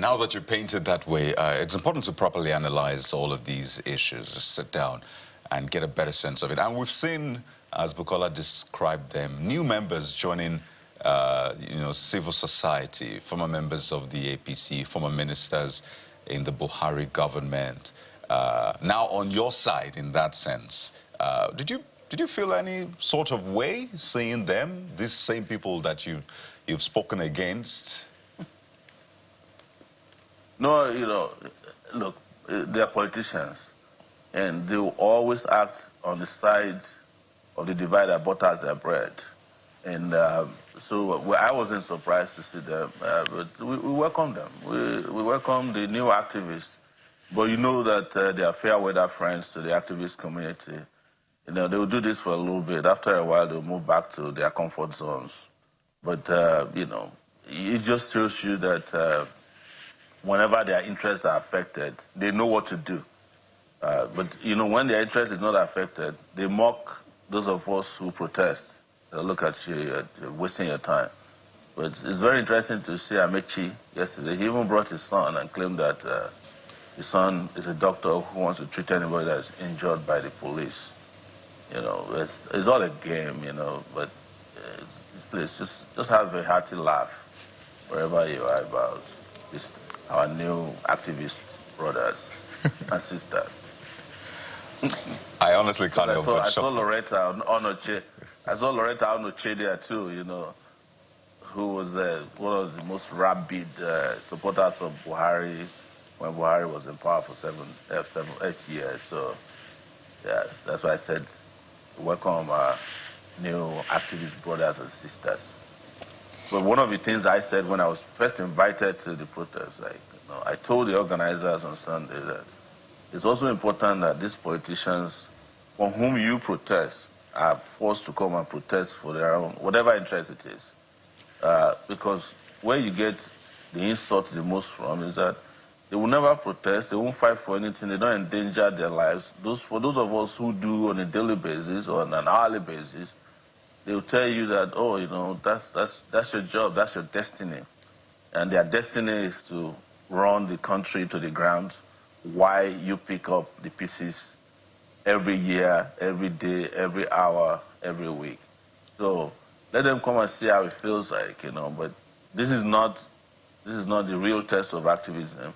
Now that you paint it that way, it's important to properly analyze all of these issues, just sit down and get a better sense of it. And we've seen, as Bukola described them, new members joining, civil society, former members of the APC, former ministers in the Buhari government. Now on your side, in that sense, did you feel any sort of way seeing them, these same people that you've spoken against? No, look, they're politicians, and they will always act on the side of the divide that butters their bread. And so I wasn't surprised to see them, but we welcome them. We welcome the new activists, but you know that they are fair weather friends to the activist community. They will do this for a little bit. After a while, they'll move back to their comfort zones. But, it just shows you that whenever their interests are affected, they know what to do. But, when their interest is not affected, they mock those of us who protest. They'll look at you, you're wasting your time. But it's very interesting to see Amaechi yesterday. He even brought his son and claimed that his son is a doctor who wants to treat anybody that's injured by the police. It's all a game, but please just have a hearty laugh wherever you are about this, our new activist brothers and sisters. I honestly can't help but I saw Loretta Onochie. I saw Loretta Onochie there too, who was one of the most rabid supporters of Buhari when Buhari was in power for 8 years. So, yeah, that's why I said welcome our new activist brothers and sisters. But one of the things I said when I was first invited to the protest, I told the organizers on Sunday that it's also important that these politicians for whom you protest are forced to come and protest for their own, whatever interest it is. Because where you get the insult the most from is that they will never protest, they won't fight for anything, they don't endanger their lives. For those of us who do on a daily basis or on an hourly basis, they will tell you that, that's your job, that's your destiny. And their destiny is to run the country to the ground while you pick up the pieces every year, every day, every hour, every week. So let them come and see how it feels like, but this is not the real test of activism.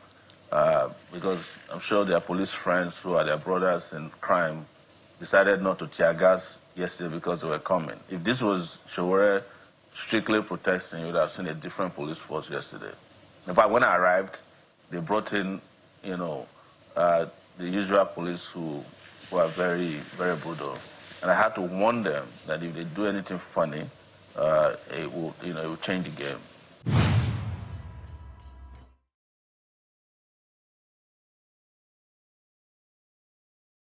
Because I'm sure their police friends who are their brothers in crime decided not to tear gas yesterday because they were coming. If this was Sowore strictly protesting, you would have seen a different police force yesterday. In fact, when I arrived, they brought in, the usual police who are very, very brutal. And I had to warn them that if they do anything funny, it will change the game.